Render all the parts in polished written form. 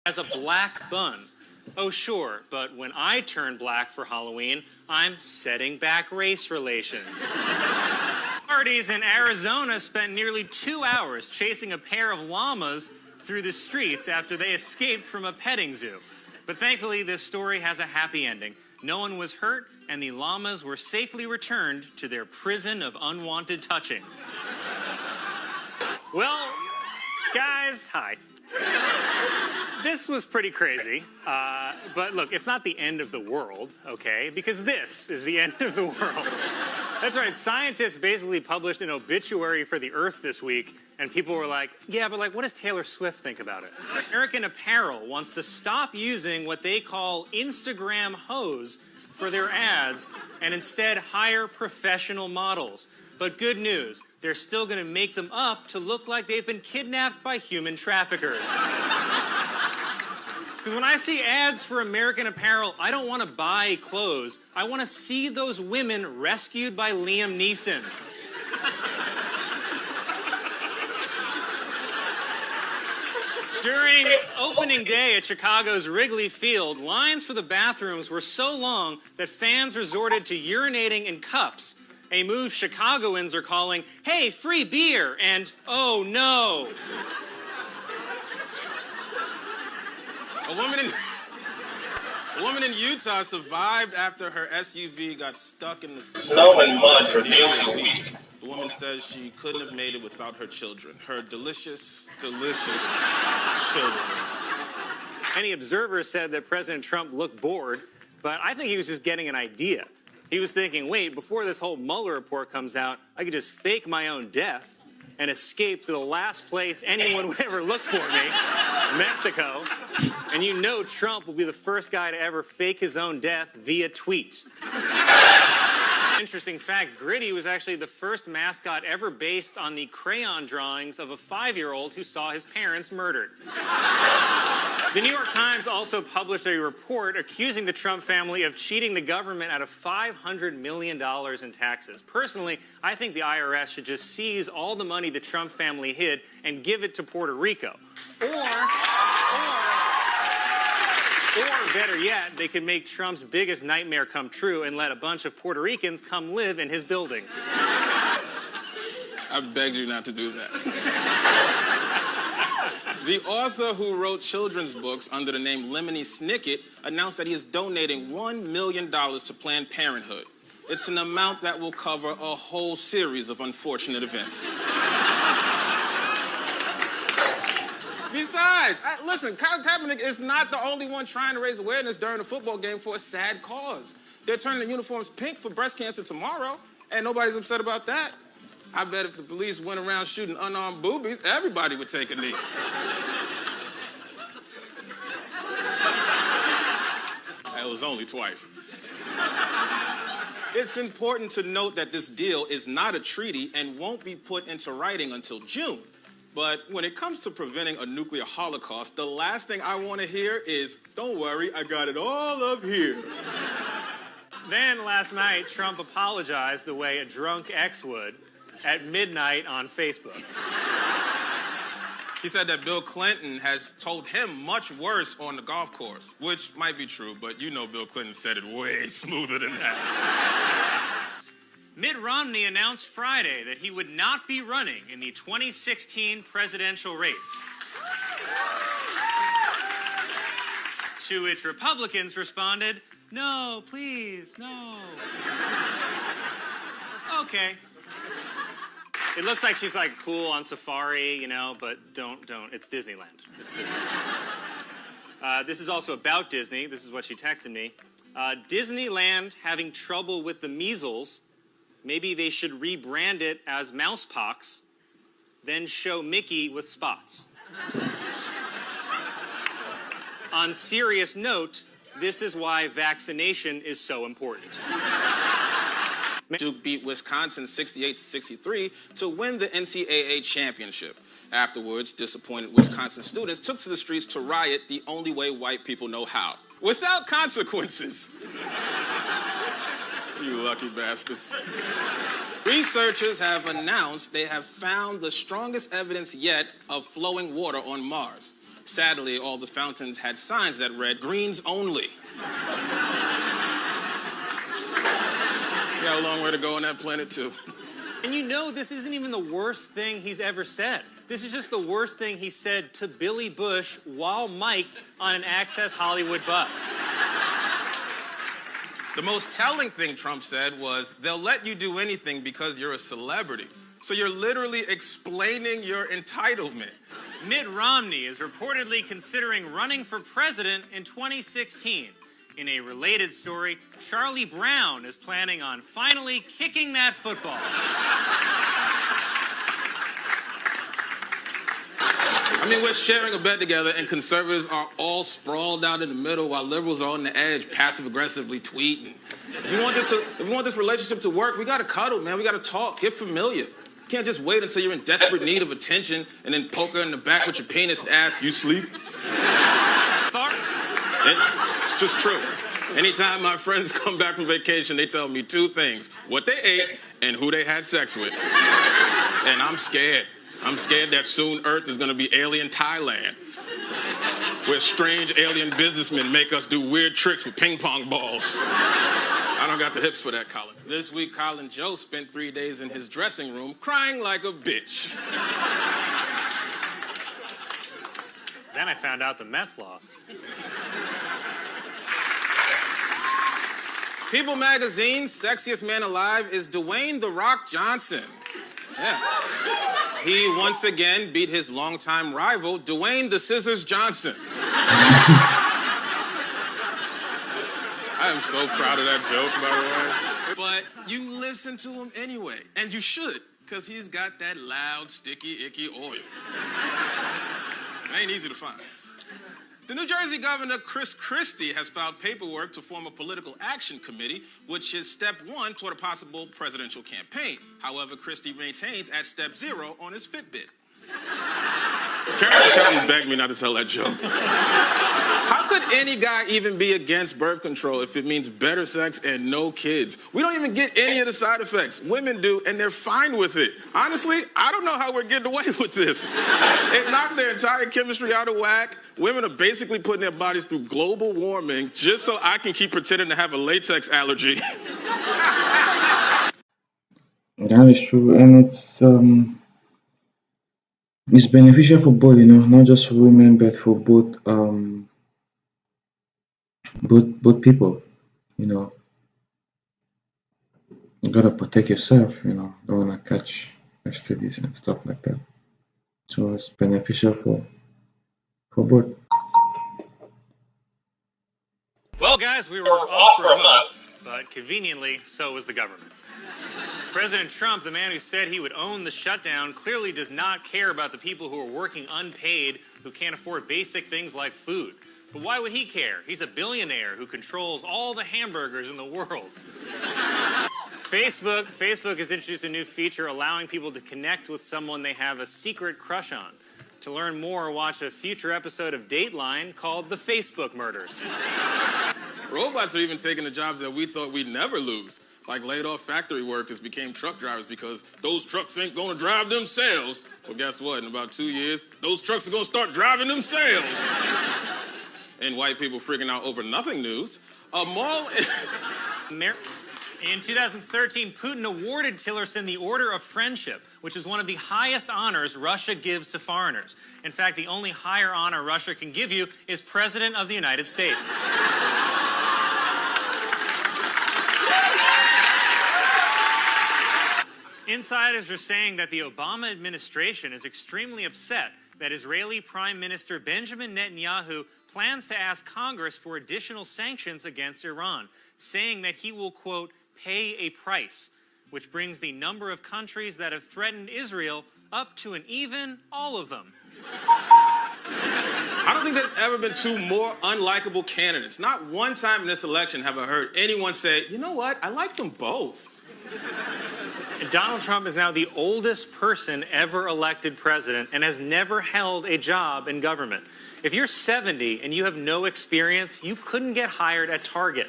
has a black bun. Oh, sure, but when I turn black for Halloween, I'm setting back race relations. Parties in Arizona spent nearly 2 hours chasing a pair of llamas through the streets after they escaped from a petting zoo. But thankfully, this story has a happy ending. No one was hurt, and the llamas were safely returned to their prison of unwanted touching. Well, guys, hi. This was pretty crazy, but look, it's not the end of the world, okay? Because this is the end of the world. That's right, scientists basically published an obituary for the Earth this week, and people were like, yeah, but like, what does Taylor Swift think about it? American Apparel wants to stop using what they call Instagram hoes for their ads, and instead hire professional models. But good news, they're still gonna make them up to look like they've been kidnapped by human traffickers. Because when I see ads for American Apparel, I don't want to buy clothes. I want to see those women rescued by Liam Neeson. During opening day at Chicago's Wrigley Field, lines for the bathrooms were so long that fans resorted to urinating in cups, a move Chicagoans are calling, hey, free beer, and oh no. A woman in Utah survived after her SUV got stuck in the snow and mud for nearly a week. The woman says she couldn't have made it without her children. Her delicious, delicious children. Many observers said that President Trump looked bored, but I think he was just getting an idea. He was thinking, wait, before this whole Mueller report comes out, I could just fake my own death and escape to the last place anyone would ever look for me, Mexico. And you know Trump will be the first guy to ever fake his own death via tweet. Interesting fact, Gritty was actually the first mascot ever based on the crayon drawings of a 5-year-old who saw his parents murdered. The New York Times also published a report accusing the Trump family of cheating the government out of $500 million in taxes. Personally, I think the IRS should just seize all the money the Trump family hid and give it to Puerto Rico. Or better yet, they could make Trump's biggest nightmare come true and let a bunch of Puerto Ricans come live in his buildings. I begged you not to do that. The author who wrote children's books under the name Lemony Snicket announced that he is donating $1 million to Planned Parenthood. It's an amount that will cover a whole series of unfortunate events. Besides, listen, Colin Kaepernick is not the only one trying to raise awareness during a football game for a sad cause. They're turning the uniforms pink for breast cancer tomorrow, and nobody's upset about that. I bet if the police went around shooting unarmed boobies, everybody would take a knee. It was only twice. It's important to note that this deal is not a treaty and won't be put into writing until June. But when it comes to preventing a nuclear holocaust, the last thing I want to hear is, don't worry, I got it all up here. Then last night, Trump apologized the way a drunk ex would at midnight on Facebook. He said that Bill Clinton has told him much worse on the golf course, which might be true, but you know Bill Clinton said it way smoother than that. Mitt Romney announced Friday that he would not be running in the 2016 presidential race. To which Republicans responded, no, please, no. Okay. It looks like she's like cool on safari, you know, but don't. It's Disneyland. It's Disneyland. This is also about Disney. This is what she texted me. Disneyland having trouble with the measles. Maybe they should rebrand it as Mousepox, then show Mickey with spots. On serious note, this is why vaccination is so important. Duke beat Wisconsin 68-63 to win the NCAA championship. Afterwards, disappointed Wisconsin students took to the streets to riot the only way white people know how, without consequences. You lucky bastards. Researchers have announced they have found the strongest evidence yet of flowing water on Mars. Sadly, all the fountains had signs that read, "Greens only." Got a long way to go on that planet, too. And you know this isn't even the worst thing he's ever said. This is just the worst thing he said to Billy Bush while mic'd on an Access Hollywood bus. The most telling thing Trump said was, "They'll let you do anything because you're a celebrity." So you're literally explaining your entitlement. Mitt Romney is reportedly considering running for president in 2016. In a related story, Charlie Brown is planning on finally kicking that football. I mean, we're sharing a bed together, and conservatives are all sprawled out in the middle while liberals are on the edge, passive-aggressively tweeting. If we want this relationship to work, we got to cuddle, man. We got to talk, get familiar. You can't just wait until you're in desperate need of attention and then poke her in the back with your penis and ask, "You sleep?" It's just true. Anytime my friends come back from vacation, they tell me two things: what they ate and who they had sex with. And I'm scared. I'm scared that soon Earth is going to be alien Thailand, where strange alien businessmen make us do weird tricks with ping pong balls. I don't got the hips for that, Colin. This week, Colin Jost spent 3 days in his dressing room crying like a bitch. Then I found out the Mets lost. People Magazine's sexiest man alive is Dwayne "The Rock" Johnson. Yeah. He once again beat his longtime rival, Dwayne "The Scissors" Johnson. I am so proud of that joke, by the way. But you listen to him anyway, and you should, because he's got that loud, sticky, icky oil. It ain't easy to find. The New Jersey Governor, Chris Christie, has filed paperwork to form a political action committee, which is step one toward a possible presidential campaign. However, Christie maintains at step 0 on his Fitbit. Karen begged me not to tell that joke. How could any guy even be against birth control if it means better sex and no kids? We don't even get any of the side effects. Women do, and they're fine with it. Honestly, I don't know how we're getting away with this. It knocks their entire chemistry out of whack. Women are basically putting their bodies through global warming just so I can keep pretending to have a latex allergy. That is true, and it's beneficial for both, not just for women, but for both people. You gotta protect yourself. Don't wanna catch STDs and stuff like that. So it's beneficial for both. Well, guys, we were off for a month, but conveniently, so was the government. President Trump, the man who said he would own the shutdown, clearly does not care about the people who are working unpaid, who can't afford basic things like food. But why would he care? He's a billionaire who controls all the hamburgers in the world. Facebook has introduced a new feature allowing people to connect with someone they have a secret crush on. To learn more, watch a future episode of Dateline called The Facebook Murders. Robots are even taking the jobs that we thought we'd never lose. Like laid-off factory workers became truck drivers because those trucks ain't gonna drive themselves. Well, guess what? In about 2 years, those trucks are gonna start driving themselves. And white people freaking out over nothing news. A mall... In 2013, Putin awarded Tillerson the Order of Friendship, which is one of the highest honors Russia gives to foreigners. In fact, the only higher honor Russia can give you is President of the United States. Insiders are saying that the Obama administration is extremely upset that Israeli Prime Minister Benjamin Netanyahu plans to ask Congress for additional sanctions against Iran, saying that he will, quote, pay a price, which brings the number of countries that have threatened Israel up to an even all of them. I don't think there's ever been two more unlikable candidates. Not one time in this election have I heard anyone say, you know what, I like them both. Donald Trump is now the oldest person ever elected president and has never held a job in government. If you're 70 and you have no experience, you couldn't get hired at Target.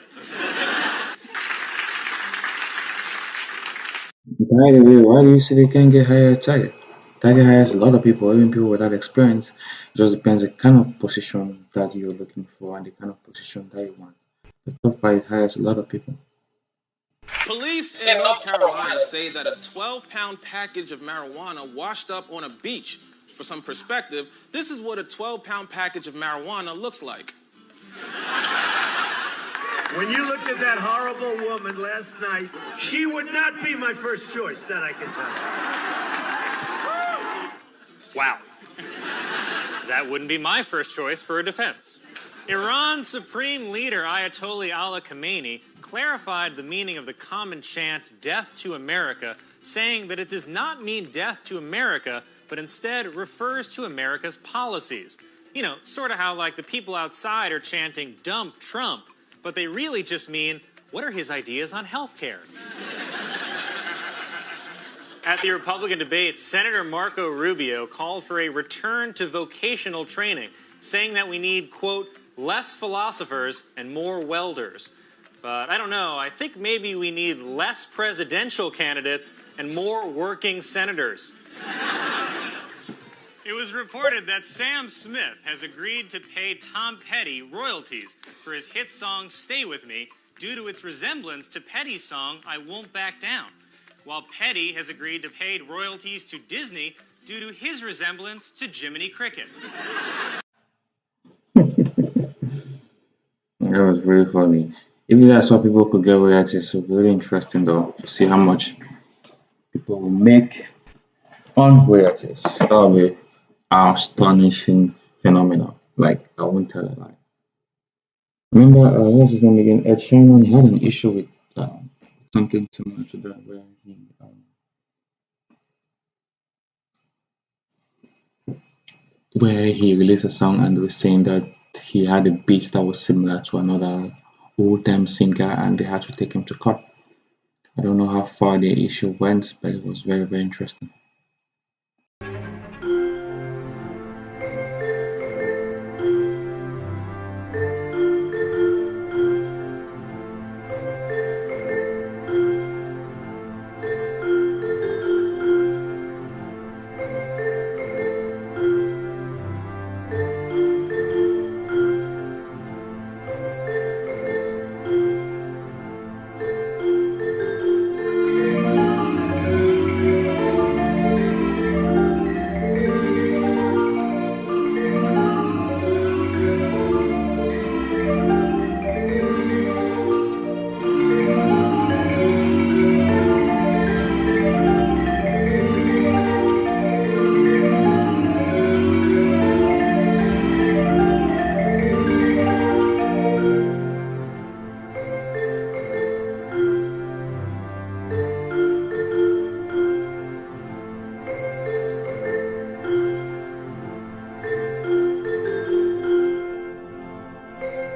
By the way, why do you say they can't get hired at Target? Target hires a lot of people, even people without experience. just depends the kind of position that you're looking for and the kind of position that you want. The top five hires a lot of people. Police in North Carolina say that a 12-pound package of marijuana washed up on a beach. For some perspective, this is what a 12-pound package of marijuana looks like. When you looked at that horrible woman last night, she would not be my first choice, that I can tell you. Wow. That wouldn't be my first choice for a defense. Iran's supreme leader, Ayatollah Ali Khamenei, clarified the meaning of the common chant, "Death to America," saying that it does not mean death to America, but instead refers to America's policies. You know, sort of how like the people outside are chanting, "Dump Trump," but they really just mean, what are his ideas on health care? At the Republican debate, Senator Marco Rubio called for a return to vocational training, saying that we need, quote, less philosophers and more welders. But I don't know, I think maybe we need less presidential candidates and more working senators. It was reported that Sam Smith has agreed to pay Tom Petty royalties for his hit song Stay With Me due to its resemblance to Petty's song I Won't Back Down, while Petty has agreed to pay royalties to Disney due to his resemblance to Jiminy Cricket. That was very funny. Even that's how people could get royalties, so very interesting though to see how much people will make on royalties. That will be astonishing phenomenon. Like I won't tell a lie. Remember, what's his name again? Ed Sheeran. He had an issue with something similar to that, where he released a song and was saying that he had a beat that was similar to another old-time singer, and they had to take him to court. I don't know how far the issue went, but it was very, very interesting.